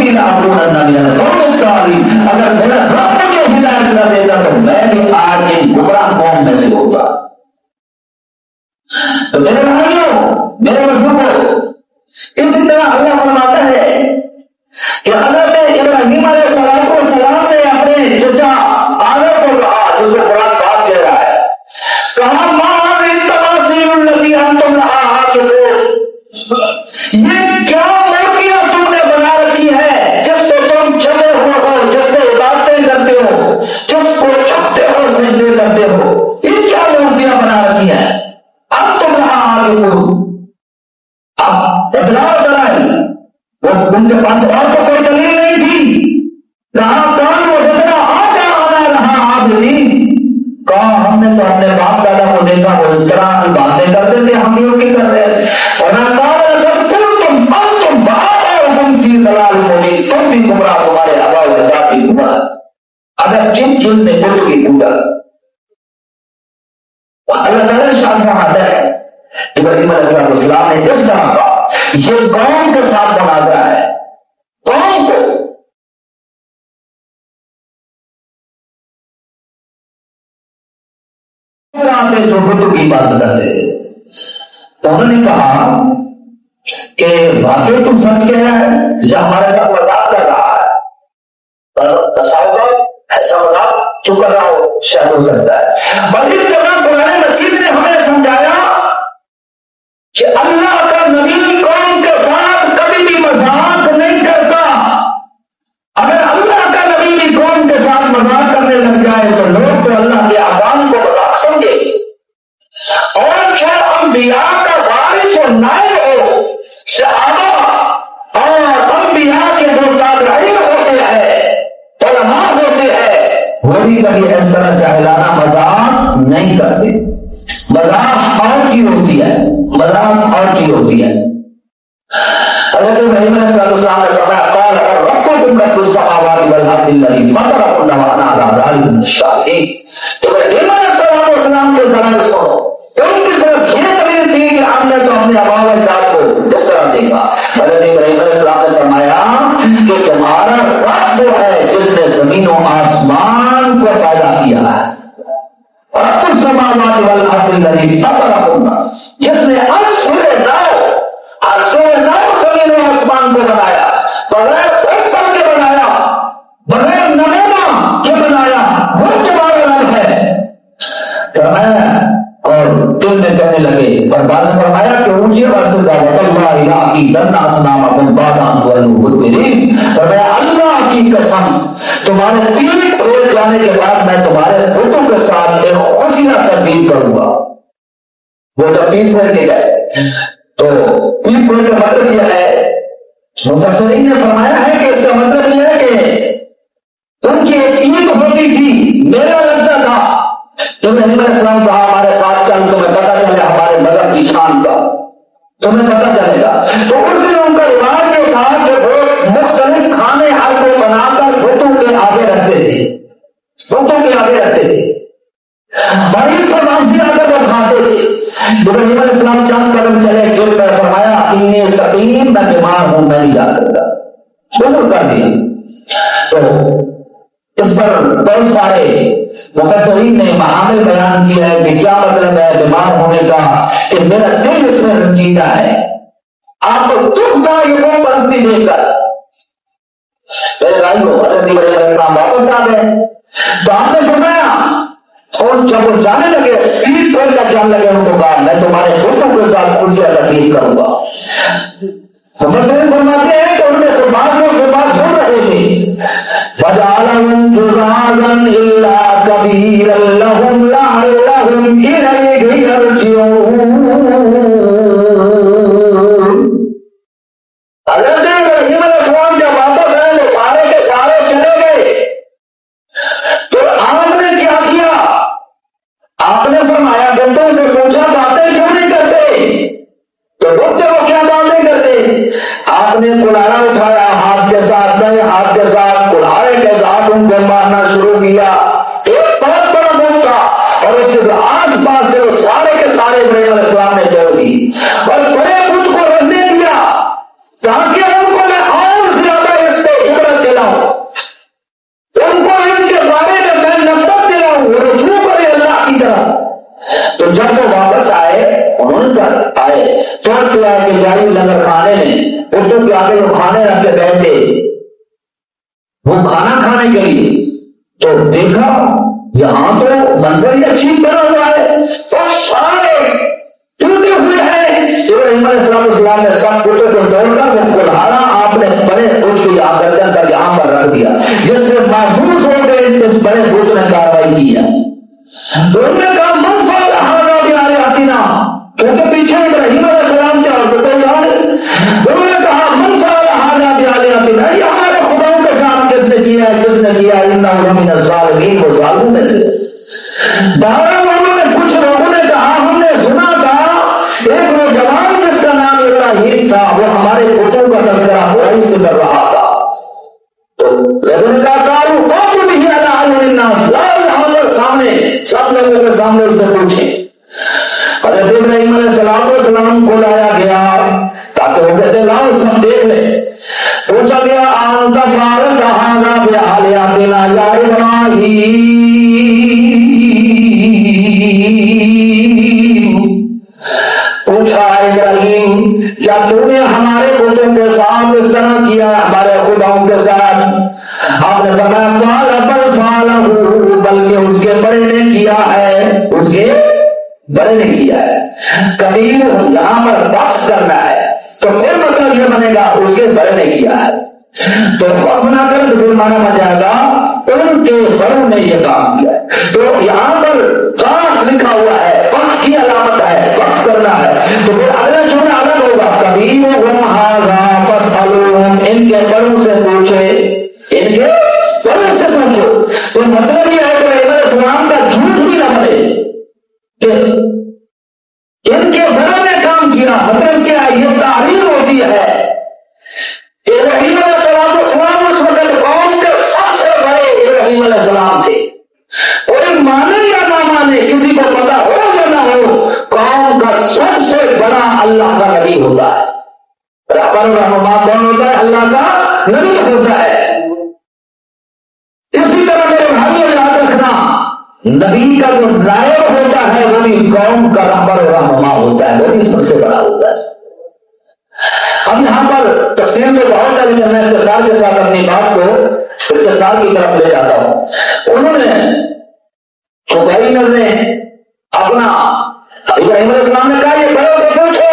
ربی لأکونن من القوم الضالین، اگر میرا رب مجھے ہدایت نہ دیتا تو میں بھی آج ان گمراہ قوم میں سے ہوتا۔ تو میرے بھائیوں، میرے بزرگوں، اسی طرح اللہ فرماتا ہے کہ حضرت ابراہیم علیہ السلام نے اپنے چچا آدم کو کہا، جس کو قرآن پاک کہہ رہا ہے، کہا ما هذه التماثيل التي انتم لها عاكفون، یہ کیا مورتیاں تم نے بنا رکھی ہے جس کو تم جمے ہوئے ہو، جس سے عبادتیں کرتے ہو، جس کو چھپتے ہو سجدے کرتے ہو، یہ کیا مورتیاں بنا رکھی ہیں؟ انتم لها عاكفون۔ اب اطلاع کرائی، وہ ان کے پاس اور تو کوئی دلیل نہیں تھی، کہاں کان وہ جتنا آتا آنا رہا عابدین، کہا ہم نے تو اپنے باپ دادا کو دیکھا وہ اس طرح باتیں کرتے تھے، ہم بھی کر رہے ہیں، ورنہ کہا جب تم آباؤکم فی ضلال مبین، تم بھی گمراہ، تمہارے آبا و اجداد بھی گمراہ، اگر جن نے بت کی پوجا۔ اللہ تعالیٰ شان فرماتا ہے ابراہیم علیہ السلام نے اس طرح کہا، یہ قوم کے ساتھ مناظرہ ہے، قوم کو جو بتوں کی بات کرتے تھے، تو انہوں نے کہا کہ واقعی تم سچ کہہ رہا ہے یا ہمارے ساتھ مذاق کر رہا ہے؟ تصور ایسا مذاق تو کر رہا ہو شاید ہو سکتا ہے، بلکہ اس طرح قرآن مجید نے ہمیں سمجھایا کہ اللہ کا نبی قوم کے ساتھ کبھی بھی مذاق نہیں کرتا۔ اگر اللہ کا نبی بھی قوم کے ساتھ مذاق کرنے لگ جائے تو لوگ تو اللہ کے احکام کو مذاق سمجھے، اور جو انبیاء کا وارث و نائب ہو، صحابہ اور انبیاء کے جو تابعین ہوتے ہیں، علماء ہوتے ہیں، وہ بھی کبھی اس طرح جاہلانہ مذاق نہیں کرتے۔ مذاق اور کی ہوتی ہے، مذاق اور کی ہوتی ہے۔ حضرت ابراہیم علیہ السلام نے فرمایا قال ربکم رب السماوات والارض الذی فطرکم وانا علی ذلک من الشاہدین۔ ابراہیم علیہ السلام کے دلائل سنو، ان کی طرف یہ دلیل تھی کہ ہم نے تو اپنے آبا و اجداد کو اس طرح دیکھا۔ حضرت ابراہیم علیہ السلام نے فرمایا کہ تمہارا رب وہ ہے جس نے زمین و آسمان کو پیدا کیا ہے، رب السماوات والارض الذی فطرکم، جس نے زمین و آسمان کو بنایا، بغیر سکتا کے بنایا، بغیر نمونہ کے بنایا، وہ تمہارا رب ہے۔ فرمایا اور دل میں کہنے لگے، اور بعد میں فرمایا کہ اونچے عرصے کا وطلہ الہی دن اسنامکم بعد ان تولوا مدبرین، فرمایا اللہ کی قسم تمہارے پیٹ پھیر جانے کے بعد میں تمہارے بتوں کے ساتھ ایک خفیہ تدبیر کروں گا۔ وہ جب پیٹ پھیر کے گئے تو پیٹ پھیر کا مطلب یہ ہے، مفسرین نے فرمایا ہے کہ اس کا مطلب یہ ہے کہ ان کی ایک عید ہوتی تھی، میلہ لگتا تھا، ابراہیم علیہ السلام کہا ہمارے ساتھ چل، تمہیں پتہ چلے ہمارے مذہب کی شان کا، تمہیں پتہ چلے گا۔ تو اس دن ان کا رواج یہ تھا کہ وہ مختلف کھانے ہر کو بنا کر بتوں کے آگے رکھتے تھے، بتوں کے آگے رکھتے تھے، بڑی فرمانسی آ کر وہ کھاتے تھے۔ ابراہیم علیہ السلام چند قدم چلے، گر کر فرمایا انی سقیم، میں بیمار ہوں، میں نہیں جا سکتا، شروع کر دیا۔ تو اس پر بہت سارے مفسرین نے معامل بیان کیا ہے کہ کیا مطلب ہے بیمار ہونے کا، کہ میرا دل اس میں رنجیدہ ہے، آپ کو دکھ کا یہ وہ پرستی دے کر۔ میرے بھائیو، حضرت ابراہیم علیہ السلام واپس آ گئے تو آپ نے فرمایا، اور جب وہ جانے لگے پیٹ پھیر کر جانے لگے ان کو کہا میں تمہارے بتوں کے ساتھ خفیہ تدبیر کروں گا۔ مفسرین فرماتے ہیں کہ ان میں سے بعض لوگ یہ بات سن رہے تھے، فَجَعَلَهُمْ جُذَاذًا إِلَّا كَبِيرًا لَهُمْ لَعَلَّهُمْ إِلَيْهِ يَرْجِعُونَ۔ حضرت ابراہیم علیہ السلام جب واپس آئے وہ سارے کے سارے چلے گئے، تو آپ نے کیا کیا؟ آپ نے فرمایا بتوں سے پوچھا باتیں کیوں نہیں کرتے؟ تو بت وہ کیا باتیں کرتے؟ آپ نے کلاڑا اٹھایا، ہاتھ کے ساتھ نہیں، ہاتھ کے ساتھ کلاڑے کے ساتھ ان کو مارنا شروع کیا، ایک بہت بڑا بت تھا، اور اس کے آس پاس سے وہ سارے کے سارے ابراہیم علیہ السلام نے توڑ دی، اور بڑے بت کو رکھنے دیا تاکہ ان کو میں اور زیادہ اس سے اٹھوں کے آگے وہ کھانے رکھ کے گئے تھے وہ کھانا کھانے کے لیے، تو دیکھا یہاں تو منظر ہی اچھی بنا ہوا ہے، تو سارے ٹوٹے ہوئے ہیں۔ ابراہیم علیہ السلام نے سب ٹوٹے کو توڑ کر وہ کلہاڑا آپ نے بڑے بت کو یہاں گردن کر یہاں پر رکھ دیا، جس سے محسوس ہو گئے اس بڑے بت نے کاروائی کی ہے۔ تو انہوں نے کہا من فعل ھذا بآلہتنا، کیونکہ پیچھے ابراہیم علیہ السلام کے اور کوئی یاد ہے، انہوں نے کہا من فعل ھذا بآلہتنا، یہ ہمارے خداؤں کے ساتھ کس نے کیا ہے، کس نے کیا ہے، انہ لمن الظالمین، وہ ظالموں میں سے۔ بہرحال انہوں نے کچھ لوگوں نے کہا ہم نے سنا تھا ایک نوجوان جس کا نام ابراہیم تھا وہ ہمارے بتوں کا تذکرہ برائی سے کر رہا تھا، تو لوگوں نے کہا قالوا فاتوا به علی اعین الناس، لاؤ یہاں پر سامنے سب لوگوں کے سامنے اس سے پوچھیں۔ حضرت ابراہیم علیہ السلام کو لایا گیا تاکہ وہ کہتے لاؤ سب دیکھ لیں۔ پوچھا گیا انت فعلت ھذا بآلہتنا یا ابراہیم، پوچھا ابراہیم کیا تو نے ہمارے بتوں کے ساتھ اس طرح کیا ہمارے خداؤں کے ساتھ؟ آپ نے فرمایا قال بل فعلہ، بلکہ اس کے بڑے نے کیا ہے، اس کے بڑے نے کیا ہے۔ کبیر یہاں پر بخش کرنا ہے تو پھر مطلب یہ بنے گا اس کے بڑے نے کیا ہے، تو وقت بنا کر تو پھر مانا بن جائے گا ان کے بڑوں نے یہ کام کیا ہے۔ تو یہاں پر خاص لکھا ہوا ہے، بخش کی علامت ہے، بخش کرنا ہے، تو پھر اگلا جملہ الگ ہوگا کبیرھم ھذا فاسألوہم، ان کے بڑوں سے پوچھے، ان کے بڑوں سے پوچھو۔ تو مطلب یہ ہے کہ ابراہیم علیہ السلام کا جھوٹ بھی نہ بنے کہ ان کے بڑوں نے کام کیا، مطلب کیا یہ تعلیم ہوتی ہے۔ ابراہیم علیہ السلام اس وقت قوم کے سب سے بڑے ابراہیم علیہ السلام تھے، کوئی مانے یا نہ مانے، کسی کو پتا ہو یا نہ ہو، قوم کا سب سے بڑا اللہ کا نبی ہوتا ہے۔ رہبر رہنما کون ہوتا ہے؟ اللہ کا نبی ہوتا ہے۔ اسی طرح میرے بھائیوں یاد رکھنا، نبی کا جو نائب ہوتا ہے وہ بھی قوم کا رہبر رہنما ہوتا ہے، وہ بھی سب سے بڑا ہوتا ہے۔ اب یہاں پر تفصیل تو بہت ہے لیکن میں اختصار کے ساتھ اپنی بات کو اختصار کی طرف لے جاتا ہوں۔ انہوں نے چھپائی نے اپنا ابراہیم علیہ السلام نے کہا یہ بڑوں سے پوچھو،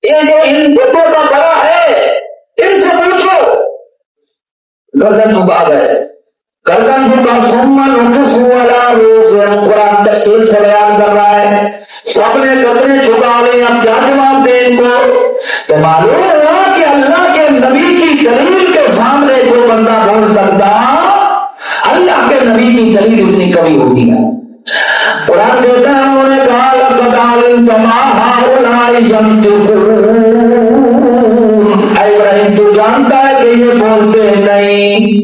یہ جو ان بتوں کا بڑا ہے ان سے پوچھو۔ گردن جھکا گئے، گردن جھکا ثم نكسوا على رؤوسهم، قرآن تفصیل سے بیان کر رہا ہے، سب نے گردنیں جھکا لی، اب کیا جواب دیں ان کو؟ تو معلوم ہوا کہ اللہ کے نبی کی دلیل کے سامنے جو بندہ بول سکتا، اللہ کے نبی کی دلیل اتنی کمی ہوگی ہے۔ قرآن کہتا ہے انہوں نے کہا لقد علمت ما هؤلاء ينطقون، اے ابراہیم تو جانتا ہے کہ یہ بولتے نہیں۔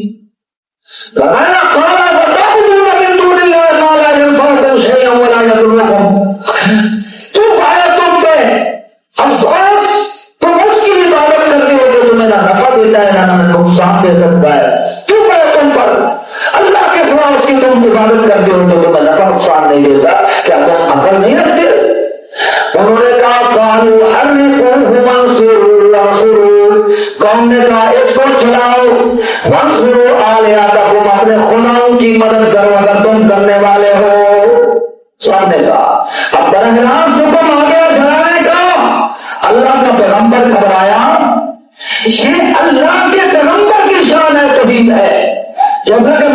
فرمایا قال فتعبدون من دون الله ما لا ينفعكم شيئا ولا يضركم، تو آیا تم پہ افسوس، تم اس کی عبادت کرتے ہو جو تمہیں نہ نفع دیتا ہے نہ نقصان دے سکتا ہے، کیوں ہے تم پر اللہ کے سوا اس کی تم عبادت کرتے ہو جو تمہیں نفع نقصان نہیں دیتا، کیا تم عقل نہیں رکھتے؟ انہوں نے کہا قالوا حرقوه وانصروا، قوم نے کہا اس کو جلاؤ، وانصروا آلہتکم، اپنے خداؤں کی مدد کرو اگر تم کرنے والے ہو۔ سب نے کہا، اب براہ راست حکم آ گیا جلانے کا۔ اللہ کا پیغمبر گھبرایا، یہ اللہ کے پیغمبر کی شان ہے، توحید ہے، جیسا کہ